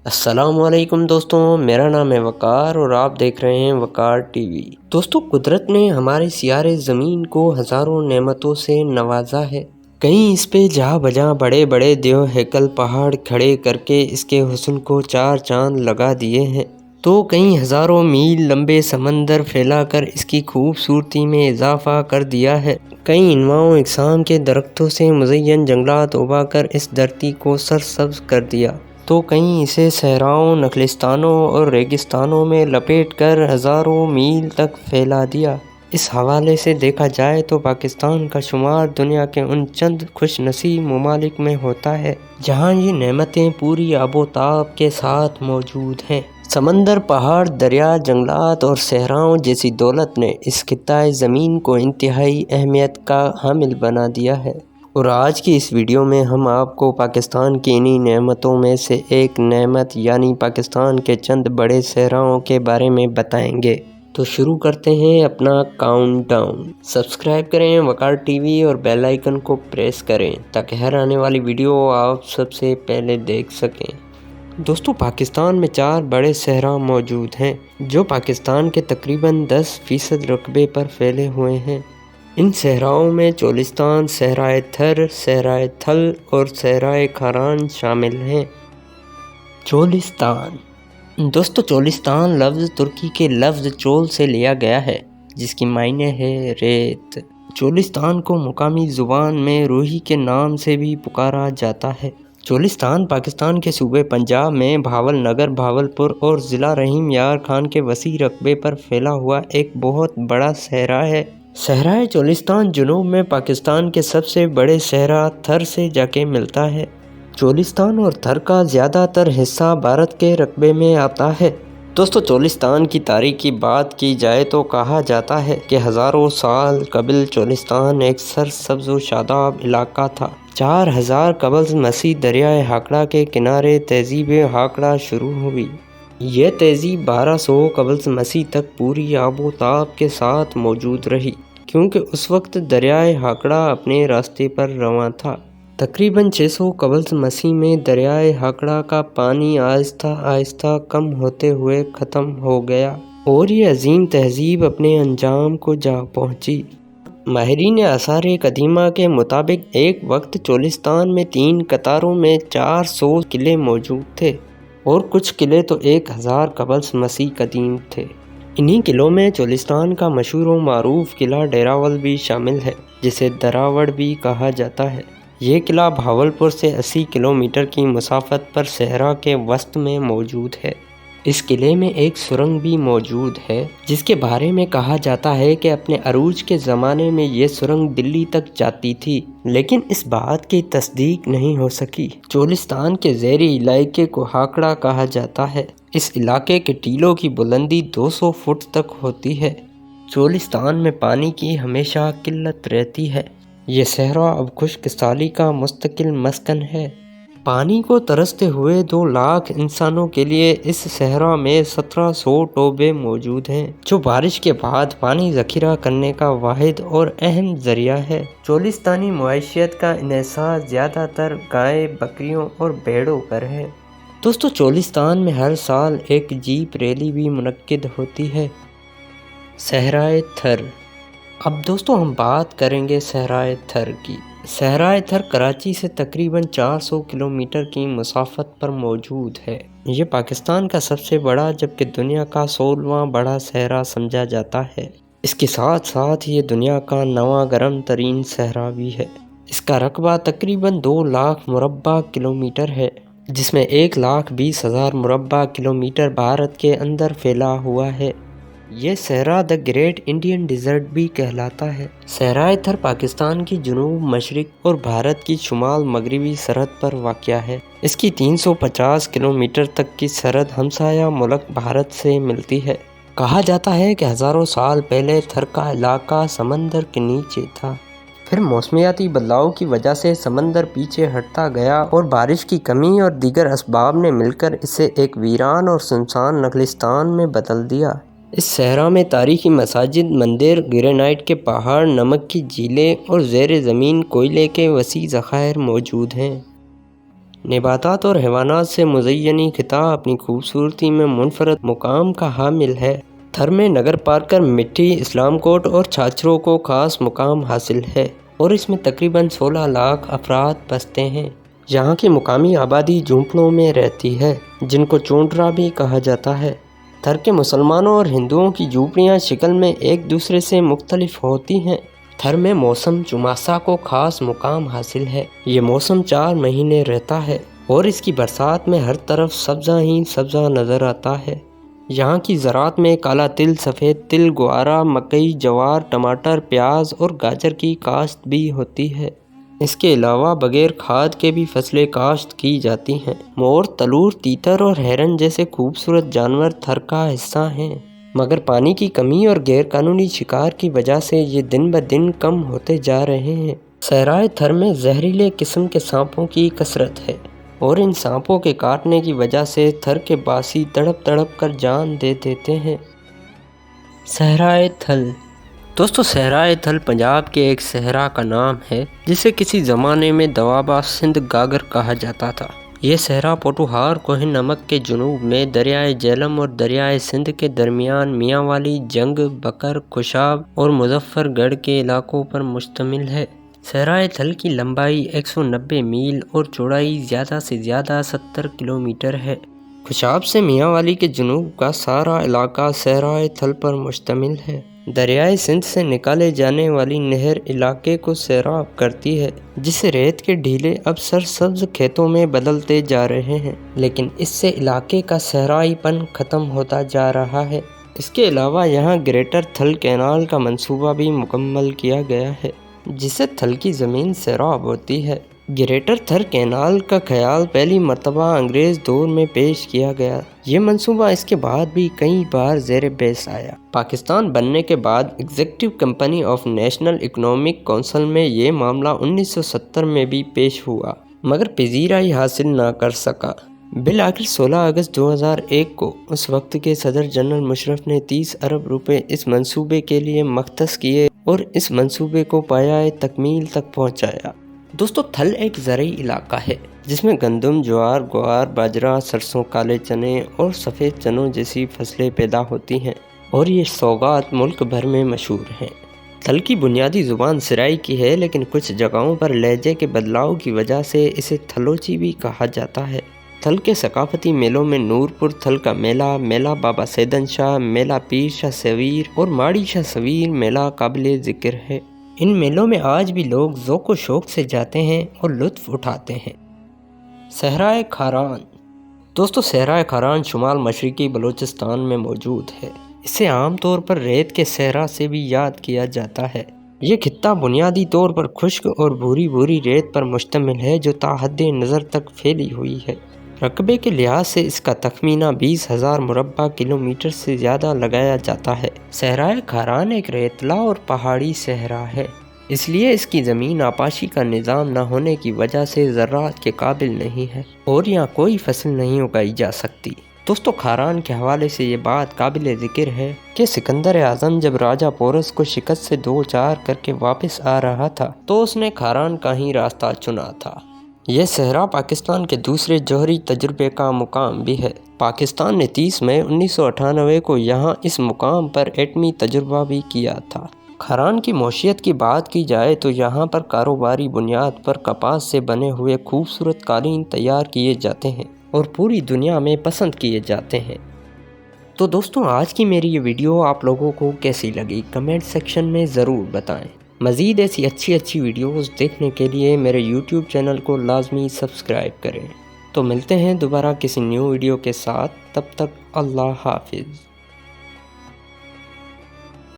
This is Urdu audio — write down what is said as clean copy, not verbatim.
السلام علیکم دوستوں، میرا نام ہے وقار اور آپ دیکھ رہے ہیں وقار ٹی وی۔ دوستوں، قدرت نے ہمارے سیارے زمین کو ہزاروں نعمتوں سے نوازا ہے۔ کہیں اس پہ جہاں بجاں بڑے بڑے دیو ہیکل پہاڑ کھڑے کر کے اس کے حسن کو چار چاند لگا دیے ہیں، تو کہیں ہزاروں میل لمبے سمندر پھیلا کر اس کی خوبصورتی میں اضافہ کر دیا ہے۔ کئی انواع اقسام کے درختوں سے مزین جنگلات اگا کر اس دھرتی کو سرسبز کر دیا، تو کہیں اسے صحراؤں، نخلستانوں اور ریگستانوں میں لپیٹ کر ہزاروں میل تک پھیلا دیا۔ اس حوالے سے دیکھا جائے تو پاکستان کا شمار دنیا کے ان چند خوش نصیب ممالک میں ہوتا ہے جہاں یہ نعمتیں پوری آب و تاب کے ساتھ موجود ہیں۔ سمندر، پہاڑ، دریا، جنگلات اور صحراؤں جیسی دولت نے اس خطۂ زمین کو انتہائی اہمیت کا حامل بنا دیا ہے، اور آج کی اس ویڈیو میں ہم آپ کو پاکستان کی انہی نعمتوں میں سے ایک نعمت یعنی پاکستان کے چند بڑے صحراؤں کے بارے میں بتائیں گے۔ تو شروع کرتے ہیں اپنا کاؤنٹ ڈاؤن۔ سبسکرائب کریں وقار ٹی وی اور بیل آئیکن کو پریس کریں تاکہ ہر آنے والی ویڈیو آپ سب سے پہلے دیکھ سکیں۔ دوستو، پاکستان میں 4 بڑے صحرا موجود ہیں جو پاکستان کے تقریباً 10% رقبے پر پھیلے ہوئے ہیں۔ ان صحراؤں میں چولستان، صحرائے تھر، صحرائے تھل اور صحرائے کھاران شامل ہیں۔ چولستان۔ دوستو، چولستان لفظ ترکی کے لفظ چول سے لیا گیا ہے جس کی معنی ہے ریت۔ چولستان کو مقامی زبان میں روہی کے نام سے بھی پکارا جاتا ہے۔ چولستان پاکستان کے صوبے پنجاب میں بھاول نگر، بھاولپور اور ضلع رحیم یار خان کے وسیع رقبے پر پھیلا ہوا ایک بہت بڑا صحرا ہے۔ صحرائے چولستان جنوب میں پاکستان کے سب سے بڑے صحرا تھر سے جا کے ملتا ہے۔ چولستان اور تھر کا زیادہ تر حصہ بھارت کے رقبے میں آتا ہے۔ دوستو، چولستان کی تاریخ کی بات کی جائے تو کہا جاتا ہے کہ ہزاروں سال قبل چولستان ایک سرسبز و شاداب علاقہ تھا۔ 4000 قبل مسیح دریائے ہاکڑا کے کنارے تہذیب ہاکڑا شروع ہوئی۔ یہ تہذیب 1200 قبل مسیح تک پوری آب و تاب کے ساتھ موجود رہی، کیونکہ اس وقت دریائے ہاکڑا اپنے راستے پر رواں تھا۔ تقریباً 600 قبل مسیح میں دریائے ہاکڑا کا پانی آہستہ آہستہ کم ہوتے ہوئے ختم ہو گیا اور یہ عظیم تہذیب اپنے انجام کو جا پہنچی۔ ماہرین آثار قدیمہ کے مطابق ایک وقت چولستان میں 3 قطاروں میں 400 قلعے موجود تھے، اور کچھ قلعے تو 1000 قبل مسیح قدیم تھے۔ انہی قلعوں میں چولستان کا مشہور و معروف قلعہ ڈیراول بھی شامل ہے، جسے دراوڑ بھی کہا جاتا ہے۔ یہ قلعہ بھاولپور سے 80 کلومیٹر کی مسافت پر صحرا کے وسط میں موجود ہے۔ اس قلعے میں ایک سرنگ بھی موجود ہے جس کے بارے میں کہا جاتا ہے کہ اپنے عروج کے زمانے میں یہ سرنگ دلی تک جاتی تھی، لیکن اس بات کی تصدیق نہیں ہو سکی۔ چولستان کے زیریں علاقے کو ہاکڑا کہا جاتا ہے۔ اس علاقے کے ٹیلوں کی بلندی 200 فٹ تک ہوتی ہے۔ چولستان میں پانی کی ہمیشہ قلت رہتی ہے۔ یہ صحرا اب خشک سالی کا مستقل مسکن ہے۔ پانی کو ترستے ہوئے 2 لاکھ انسانوں کے لیے اس صحرا میں 1700 ٹوبے موجود ہیں، جو بارش کے بعد پانی ذخیرہ کرنے کا واحد اور اہم ذریعہ ہے۔ چولستانی معیشت کا انحصار زیادہ تر گائے، بکریوں اور بھیڑوں پر ہے۔ دوستو، چولستان میں ہر سال ایک جیپ ریلی بھی منعقد ہوتی ہے۔ صحرائے تھر۔ اب دوستو ہم بات کریں گے صحرائے تھر کی۔ صحرائے تھر کراچی سے تقریباً 400 کلومیٹر کی مسافت پر موجود ہے۔ یہ پاکستان کا سب سے بڑا جبکہ دنیا کا 16واں بڑا صحرا سمجھا جاتا ہے۔ اس کے ساتھ ساتھ یہ دنیا کا 9واں گرم ترین صحرا بھی ہے۔ اس کا رقبہ تقریباً 2 لاکھ مربع کلومیٹر ہے، جس میں 1,20,000 مربع کلومیٹر بھارت کے اندر پھیلا ہوا ہے۔ یہ صحرا دی گریٹ انڈین ڈیزرٹ بھی کہلاتا ہے۔ صحرائے تھر پاکستان کی جنوب مشرق اور بھارت کی شمال مغربی سرحد پر واقع ہے۔ اس کی 350 کلومیٹر تک کی سرحد ہمسایہ ملک بھارت سے ملتی ہے۔ کہا جاتا ہے کہ ہزاروں سال پہلے تھر کا علاقہ سمندر کے نیچے تھا، پھر موسمیاتی بدلاؤ کی وجہ سے سمندر پیچھے ہٹتا گیا اور بارش کی کمی اور دیگر اسباب نے مل کر اسے ایک ویران اور سنسان نخلستان میں بدل دیا۔ اس صحرا میں تاریخی مساجد، مندر، گرینائٹ کے پہاڑ، نمک کی جھیلیں اور زیر زمین کوئلے کے وسیع ذخائر موجود ہیں۔ نباتات اور حیوانات سے مزینی خطہ اپنی خوبصورتی میں منفرد مقام کا حامل ہے۔ تھر میں نگر پارکر مٹھی، اسلام کوٹ اور چھاچروں کو خاص مقام حاصل ہے اور اس میں تقریباً 16 لاکھ افراد بستے ہیں۔ یہاں کی مقامی آبادی جھونپڑوں میں رہتی ہے جن کو چونٹرا بھی کہا جاتا ہے۔ تھر کے مسلمانوں اور ہندوؤں کی جھونپڑیاں شکل میں ایک دوسرے سے مختلف ہوتی ہیں۔ تھر میں موسم چوماسا کو خاص مقام حاصل ہے۔ یہ موسم 4 مہینے رہتا ہے اور اس کی برسات میں ہر طرف سبزہ ہی سبزہ نظر آتا ہے۔ یہاں کی زراعت میں کالا تل، سفید تل، گوارا، مکئی، جوار، ٹماٹر، پیاز اور گاجر کی کاشت بھی ہوتی ہے۔ اس کے علاوہ بغیر کھاد کے بھی فصلیں کاشت کی جاتی ہیں۔ مور، تلور، تیتر اور ہرن جیسے خوبصورت جانور تھر کا حصہ ہیں، مگر پانی کی کمی اور غیر قانونی شکار کی وجہ سے یہ دن بدن کم ہوتے جا رہے ہیں۔ صحرائے تھر میں زہریلے قسم کے سانپوں کی کثرت ہے اور ان سانپوں کے کاٹنے کی وجہ سے تھر کے باسی تڑپ تڑپ کر جان دے دیتے ہیں۔ صحرائے تھل دوستو، صحرائے تھل پنجاب کے ایک صحرا کا نام ہے جسے کسی زمانے میں دوابہ سندھ گاگر کہا جاتا تھا۔ یہ صحرا پوٹھوہار کوہ نمک کے جنوب میں دریائے جہلم اور دریائے سندھ کے درمیان میاں والی، جنگ، بکر، خوشاب اور مظفر گڑھ کے علاقوں پر مشتمل ہے۔ صحرائے تھل کی لمبائی 190 میل اور چوڑائی زیادہ سے زیادہ 70 کلومیٹر ہے۔ خوشاب سے میاں والی کے جنوب کا سارا علاقہ صحرائے تھل پر مشتمل ہے۔ دریائے سندھ سے نکالے جانے والی نہر علاقے کو سیراب کرتی ہے جسے ریت کے ڈھیلے اب سرسبز کھیتوں میں بدلتے جا رہے ہیں، لیکن اس سے علاقے کا صحرائی پن ختم ہوتا جا رہا ہے۔ اس کے علاوہ یہاں گریٹر تھل کینال کا منصوبہ بھی مکمل کیا گیا ہے جسے تھل کی زمین سیراب ہوتی ہے۔ گریٹر تھر کینال کا خیال پہلی مرتبہ انگریز دور میں پیش کیا گیا۔ یہ منصوبہ اس کے بعد بھی کئی بار زیر بحث آیا۔ پاکستان بننے کے بعد executive committee of national economic council میں یہ معاملہ 1970 میں بھی پیش ہوا مگر پذیرائی حاصل نہ کر سکا۔ بالآخر 16 اگست 2001 کو اس وقت کے صدر جنرل مشرف نے 30 ارب روپے اس منصوبے کے لیے مختص کیے اور اس منصوبے کو پایۂ تکمیل تک پہنچایا۔ دوستو، تھل ایک زرعی علاقہ ہے جس میں گندم، جوار، گوار، باجرہ، سرسوں، کالے چنے اور سفید چنوں جیسی فصلیں پیدا ہوتی ہیں اور یہ سوغات ملک بھر میں مشہور ہیں۔ تھل کی بنیادی زبان سرائیکی ہے لیکن کچھ جگہوں پر لہجے کے بدلاؤ کی وجہ سے اسے تھلوچی بھی کہا جاتا ہے۔ تھل کے ثقافتی میلوں میں نورپور تھل کا میلہ، میلہ بابا سیدن شاہ، میلہ پیر شاہ سویر اور ماڑی شاہ سویر میلہ قابل ذکر ہے۔ ان میلوں میں آج بھی لوگ ذوق و شوق سے جاتے ہیں اور لطف اٹھاتے ہیں۔ صحرائے کھاران دوستو، صحرائے کھاران شمال مشرقی بلوچستان میں موجود ہے۔ اسے عام طور پر ریت کے صحرا سے بھی یاد کیا جاتا ہے۔ یہ خطہ بنیادی طور پر خشک اور بھوری بھوری ریت پر مشتمل ہے جو تا حد نظر تک پھیلی ہوئی ہے۔ رقبے کے لحاظ سے اس کا تخمینہ 20,000 مربع کلومیٹر سے زیادہ لگایا جاتا ہے۔ صحرائے کھاران ایک ریتلا اور پہاڑی صحرا ہے، اس لیے اس کی زمین آپاشی کا نظام نہ ہونے کی وجہ سے زراعت کے قابل نہیں ہے اور یہاں کوئی فصل نہیں اگائی جا سکتی۔ دوستو، کھاران کے حوالے سے یہ بات قابل ذکر ہے کہ سکندر اعظم جب راجہ پورس کو شکست سے 2-4 کر کے واپس آ رہا تھا تو اس نے کھاران کا ہی راستہ چنا تھا۔ یہ صحرا پاکستان کے دوسرے جوہری تجربے کا مقام بھی ہے۔ پاکستان نے 30 مئی 1998 کو یہاں اس مقام پر ایٹمی تجربہ بھی کیا تھا۔ کھاران کی معیشت کی بات کی جائے تو یہاں پر کاروباری بنیاد پر کپاس سے بنے ہوئے خوبصورت قالین تیار کیے جاتے ہیں اور پوری دنیا میں پسند کیے جاتے ہیں۔ تو دوستوں، آج کی میری یہ ویڈیو آپ لوگوں کو کیسی لگی کمنٹ سیکشن میں ضرور بتائیں۔ مزید ایسی اچھی ویڈیوز دیکھنے کے لیے میرے یوٹیوب چینل کو لازمی سبسکرائب کریں۔ تو ملتے ہیں دوبارہ کسی نیو ویڈیو کے ساتھ، تب تک اللہ حافظ۔